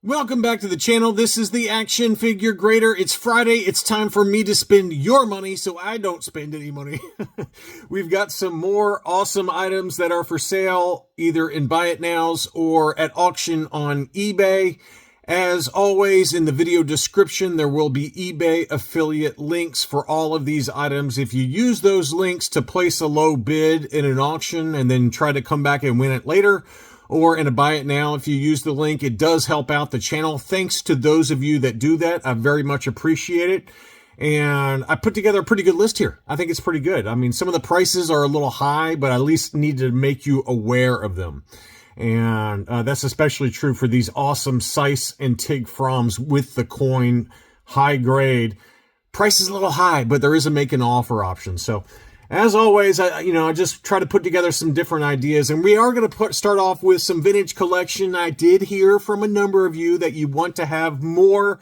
Welcome back to the channel. This is the Action Figure Grader. It's Friday. It's time for me to spend your money so I don't spend any money. We've got some more awesome items that are for sale, either in Buy It Nows or at auction on eBay. As always, in the video description, there will be eBay affiliate links for all of these items. If you use those links to place a low bid in an auction and then try to come back and win it later, or in a Buy It Now, if you use the link, it does help out the channel. Thanks to those of you that do that. I very much appreciate it. And I put together a pretty good list here. I think it's pretty good. I mean, some of the prices are a little high, but I at least need to make you aware of them. And that's especially true for these awesome Seiss and Tig Froms with the coin, high grade. Price is a little high, but there is a make an offer option. So as always, I just try to put together some different ideas, and we are going to start off with some vintage collection. I did hear from a number of you that you want to have more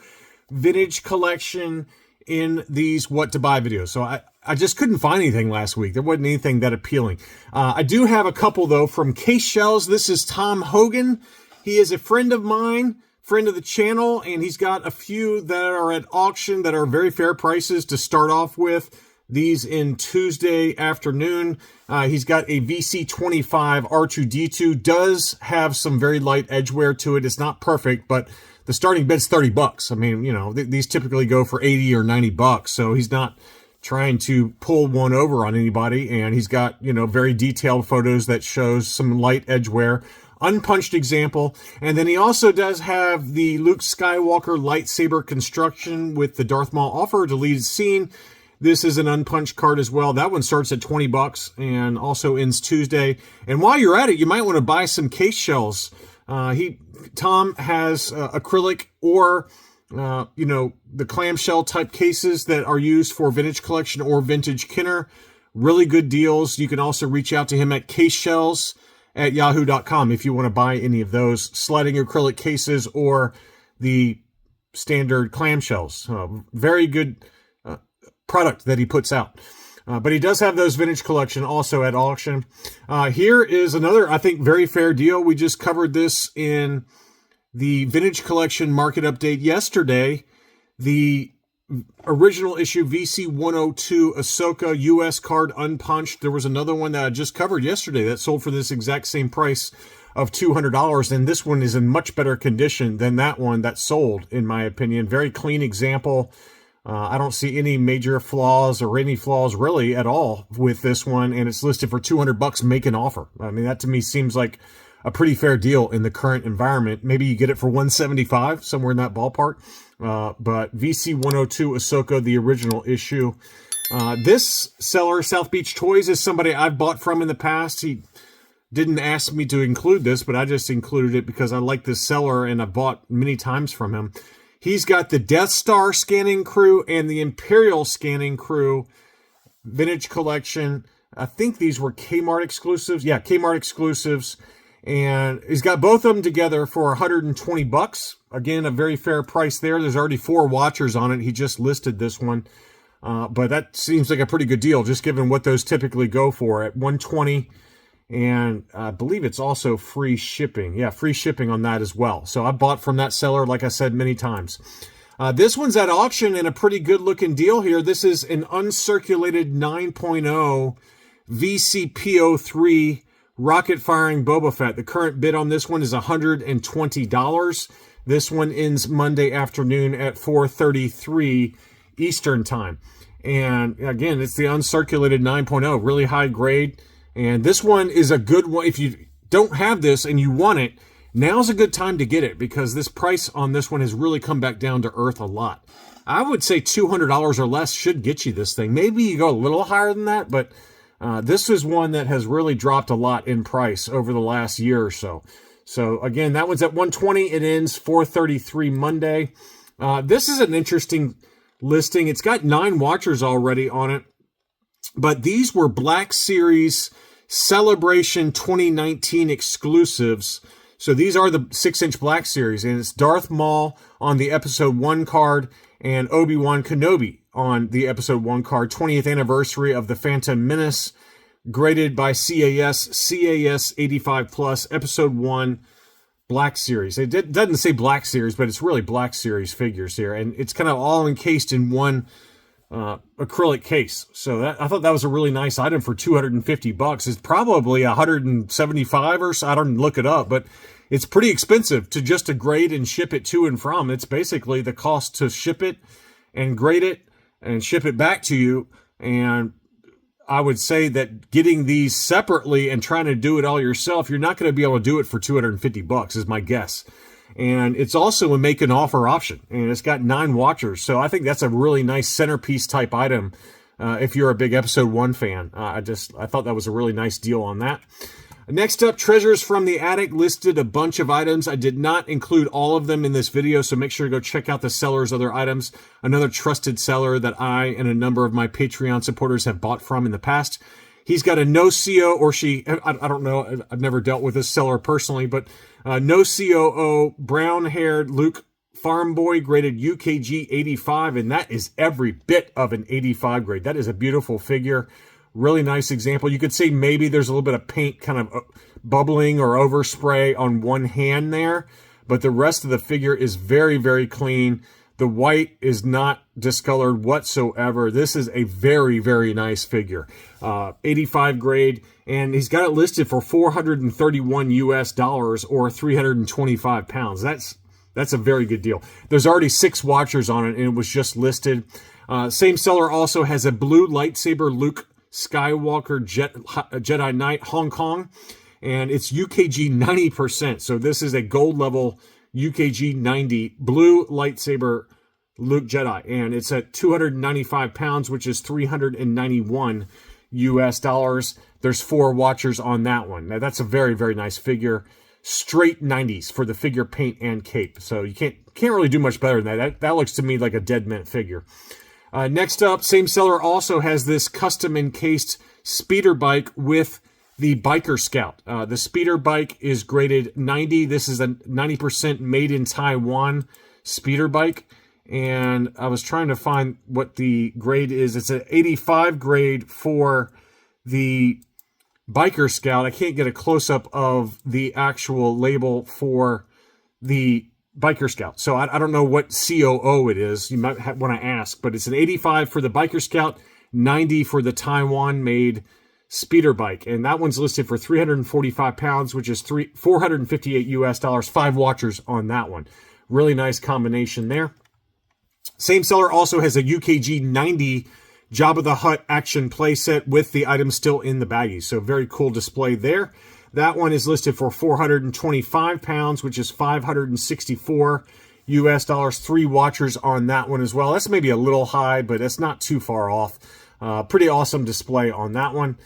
vintage collection in these what to buy videos. So I just couldn't find anything last week. There wasn't anything that appealing. I do have a couple though from Case Shells. This is Tom Hogan. He is a friend of mine, friend of the channel, and he's got a few that are at auction that are very fair prices to start off with. These in Tuesday afternoon. He's got a VC25 R2D2. Does have some very light edge wear to it. It's not perfect, but the starting bid's $30. I mean, these typically go for 80 or 90 bucks. So he's not trying to pull one over on anybody. And he's got, very detailed photos that shows some light edge wear. Unpunched example. And then he also does have the Luke Skywalker lightsaber construction with the Darth Maul offer deleted scene. This is an unpunched card as well. That one starts at 20 bucks and also ends Tuesday. And while you're at it, you might want to buy some Case Shells. Tom has acrylic or, the clamshell type cases that are used for vintage collection or vintage Kenner. Really good deals. You can also reach out to him at caseshells@yahoo.com if you want to buy any of those sliding acrylic cases or the standard clamshells. Very good product that he puts out. But he does have those vintage collection also at auction. Here is another, I think, very fair deal. We just covered this in the vintage collection market update yesterday. The original issue VC102 Ahsoka US card unpunched. There was another one that I just covered yesterday that sold for this exact same price of $200. And this one is in much better condition than that one that sold, in my opinion. Very clean example. I don't see any major flaws or any flaws really at all with this one, and it's listed for $200. Make an offer. I mean, that to me seems like a pretty fair deal in the current environment. Maybe you get it for $175, somewhere in that ballpark. But VC102 Ahsoka, the original issue. This seller, South Beach Toys, is somebody I've bought from in the past. He didn't ask me to include this, but I just included it because I like this seller and I've bought many times from him. He's got the Death Star scanning crew and the Imperial scanning crew vintage collection. I think these were Kmart exclusives. Yeah, Kmart exclusives. And he's got both of them together for $120. Again, a very fair price there. There's already 4 watchers on it. He just listed this one. But that seems like a pretty good deal, just given what those typically go for at $120. And I believe it's also free shipping. Yeah, free shipping on that as well. So I bought from that seller, like I said, many times. This one's at auction in a pretty good looking deal here. This is an uncirculated 9.0 VCP03 rocket firing Boba Fett. The current bid on this one is $120. This one ends Monday afternoon at 4:33 Eastern time. And again, it's the uncirculated 9.0, really high grade. And this one is a good one. If you don't have this and you want it, now's a good time to get it because this price on this one has really come back down to earth a lot. I would say $200 or less should get you this thing. Maybe you go a little higher than that, but this is one that has really dropped a lot in price over the last year or so. So again, that one's at $120. It ends 4:33 Monday. This is an interesting listing. It's got 9 watchers already on it. But these were Black Series Celebration 2019 exclusives. So these are the 6-inch Black Series, and it's Darth Maul on the Episode 1 card and Obi-Wan Kenobi on the Episode 1 card. 20th anniversary of The Phantom Menace, graded by CAS 85+, Episode 1, Black Series. It doesn't say Black Series, but it's really Black Series figures here. And it's kind of all encased in one acrylic case. So I thought that was a really nice item for $250. It's probably $175 or so. I don't look it up, but it's pretty expensive to grade and ship it to and from. It's basically the cost to ship it and grade it and ship it back to you. And I would say that getting these separately and trying to do it all yourself, you're not going to be able to do it for $250 is my guess. And it's also a make an offer option, and it's got 9 watchers. So I think that's a really nice centerpiece type item. If you're a big episode 1 fan, I thought that was a really nice deal on that. Next up, Treasures from the Attic listed a bunch of items. I did not include all of them in this video, so make sure to go check out the seller's other items. Another trusted seller that I and a number of my Patreon supporters have bought from in the past. He's got a no CO, or she, I don't know, I've never dealt with this seller personally, but no COO, brown-haired Luke Farm Boy, graded UKG 85, and that is every bit of an 85 grade. That is a beautiful figure. Really nice example. You could say maybe there's a little bit of paint kind of bubbling or overspray on one hand there, but the rest of the figure is very, very clean. The white is not discolored whatsoever. This is a very, very nice figure. 85 grade, and he's got it listed for $431 US or 325 pounds. That's a very good deal. There's already 6 watchers on it, and it was just listed. Same seller also has a blue lightsaber Luke Skywalker Jedi Knight Hong Kong, and it's UKG 90%. So this is a gold level UKG 90 blue lightsaber Luke Jedi, and it's at 295 pounds, which is 391 US. There's 4 watchers on that one. Now that's a very, very nice figure. Straight 90s for the figure paint and cape. So you can't really do much better than that. That looks to me like a dead mint figure. Next up, same seller also has this custom encased speeder bike with the Biker Scout. The speeder bike is graded 90. This is a 90% made in Taiwan speeder bike. And I was trying to find what the grade is. It's an 85 grade for the Biker Scout. I can't get a close-up of the actual label for the Biker Scout. So I don't know what COO it is. You might want to ask, but it's an 85 for the Biker Scout, 90 for the Taiwan-made speeder bike. And that one's listed for 345 pounds, which is $458 US, 5 watchers on that one. Really nice combination there. Same seller also has a UKG 90 Jabba the Hutt action playset with the item still in the baggie. So very cool display there. That one is listed for 425 pounds, which is $564 US. 3 watchers on that one as well. That's maybe a little high, but it's not too far off. Pretty awesome display on that one.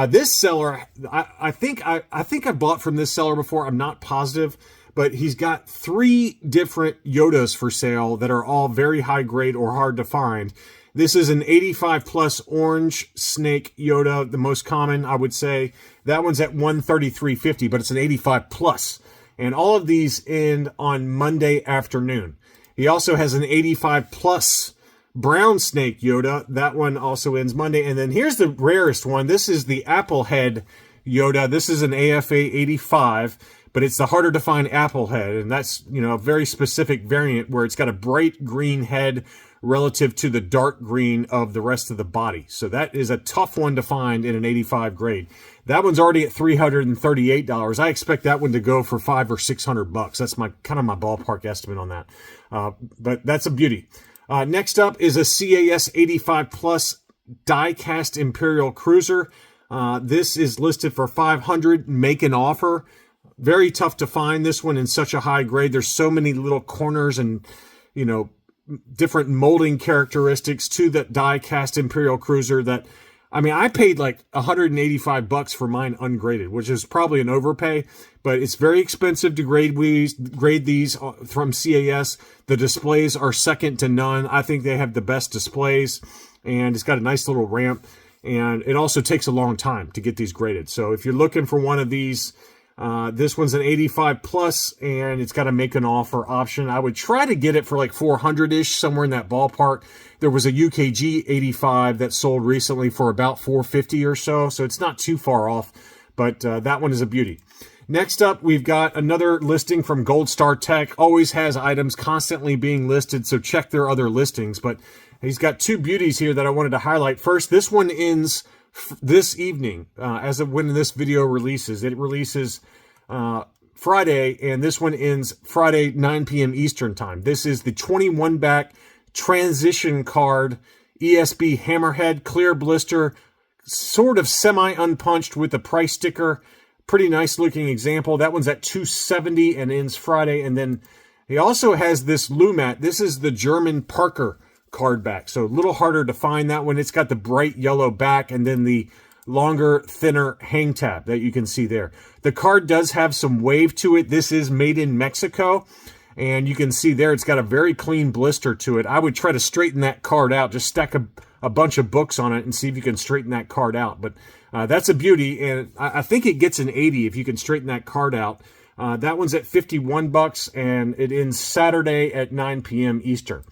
This seller, I think I bought from this seller before. I'm not positive, but he's got 3 different Yodas for sale that are all very high grade or hard to find. This is an 85 plus orange snake Yoda, the most common, I would say. That one's at $133.50, but it's an 85 plus. And all of these end on Monday afternoon. He also has an 85 plus brown snake Yoda. That one also ends Monday. And then here's the rarest one. This is the apple head Yoda. This is an AFA 85, but it's the harder to find apple head. And that's, a very specific variant where it's got a bright green head relative to the dark green of the rest of the body. So that is a tough one to find in an 85 grade. That one's already at $338. I expect that one to go for $500 or $600. That's my ballpark estimate on that. But that's a beauty. Next up is a CAS 85 plus die-cast Imperial Cruiser. This is listed for $500. Make an offer. Very tough to find this one in such a high grade. There's so many little corners and, different molding characteristics to that die-cast Imperial Cruiser that, I paid like $185 for mine ungraded, which is probably an overpay, but it's very expensive to grade these from CAS. The displays are second to none. I think they have the best displays, and it's got a nice little ramp, and it also takes a long time to get these graded. So if you're looking for one of these, this one's an 85 plus, and it's got a make an offer option. I would try to get it for like 400-ish, somewhere in that ballpark. There was a UKG 85 that sold recently for about 450 or so, so it's not too far off, but that one is a beauty. Next up, we've got another listing from Gold Star Tech. Always has items constantly being listed, so check their other listings. But he's got two beauties here that I wanted to highlight. First, this one ends this evening, as of when this video releases. It releases Friday, and this one ends Friday, 9 p.m. Eastern Time. This is the 21 back transition card, ESB Hammerhead, clear blister, sort of semi-unpunched with the price sticker. Pretty nice looking example. That one's at $270 and ends Friday. And then he also has this Lumat. This is the German Parker card back. So a little harder to find that one. It's got the bright yellow back and then the longer, thinner hang tab that you can see there. The card does have some wave to it. This is made in Mexico. And you can see there it's got a very clean blister to it. I would try to straighten that card out. Just stack a bunch of books on it and see if you can straighten that card out. But that's a beauty, and I think it gets an 80 if you can straighten that card out. That one's at $51, and it ends Saturday at 9 p.m. Eastern.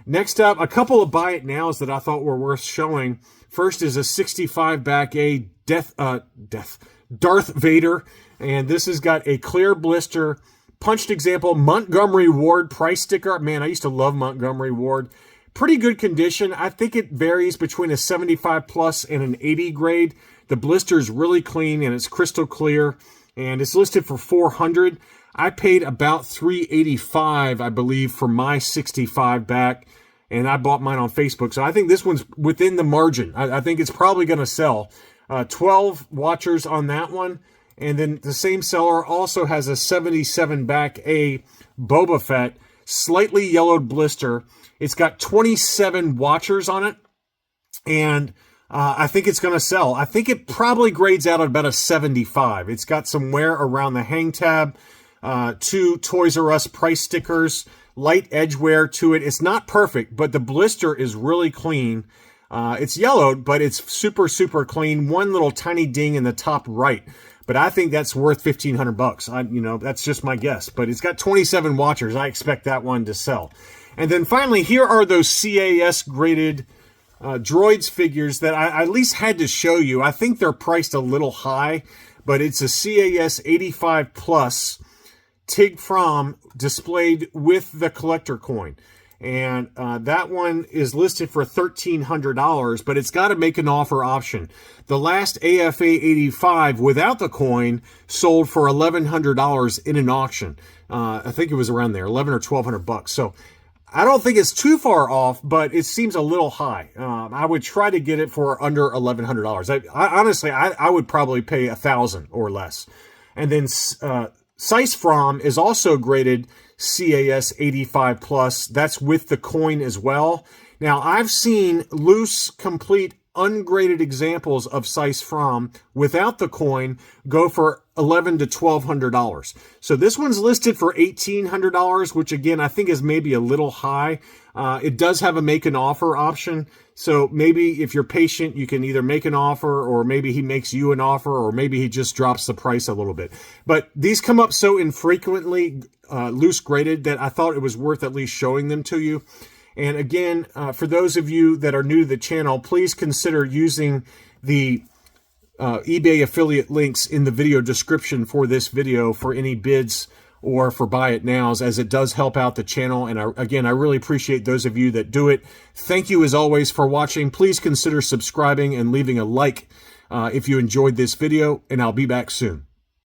Next up, a couple of buy it nows that I thought were worth showing. First is a 65 back A Darth Vader, and this has got a clear blister, punched example, Montgomery Ward price sticker. Man, I used to love Montgomery Ward. Pretty good condition. I think it varies between a 75 plus and an 80 grade. The blister is really clean and it's crystal clear, and it's listed for $400. I paid about $385, I believe, for my 65 back, and I bought mine on Facebook. So I think this one's within the margin. I think it's probably going to sell. 12 watchers on that one. And then the same seller also has a 77 back A Boba Fett, slightly yellowed blister. It's got 27 watchers on it, and I think it's going to sell. I think it probably grades out at about a 75. It's got some wear around the hang tab, two Toys R Us price stickers, light edge wear to it. It's not perfect, but the blister is really clean. It's yellowed, but it's super, super clean. One little tiny ding in the top right. But I think that's worth $1,500. That's just my guess. But it's got 27 watchers. I expect that one to sell. And then finally, here are those CAS graded droids figures that I at least had to show you. I think they're priced a little high, but it's a CAS 85 plus Tig From displayed with the collector coin. And that one is listed for $1,300, but it's got to make an offer option. The last AFA 85 without the coin sold for $1,100 in an auction. I think it was around there, $1,100 or $1,200. So I don't think it's too far off, but it seems a little high. I would try to get it for under $1,100. Honestly, I would probably pay $1,000 or less. And then Sice From is also graded CAS 85 plus. That's with the coin as well. Now, I've seen loose, complete, ungraded examples of Sice From without the coin go for $1,100 to $1,200. So this one's listed for $1,800, which again, I think is maybe a little high. It does have a make an offer option. So maybe if you're patient, you can either make an offer, or maybe he makes you an offer, or maybe he just drops the price a little bit. But these come up so infrequently, loose graded, that I thought it was worth at least showing them to you. And again, for those of you that are new to the channel, please consider using the eBay affiliate links in the video description for this video for any bids or for buy it nows, as it does help out the channel. And again, I really appreciate those of you that do it. Thank you as always for watching. Please consider subscribing and leaving a like if you enjoyed this video, and I'll be back soon.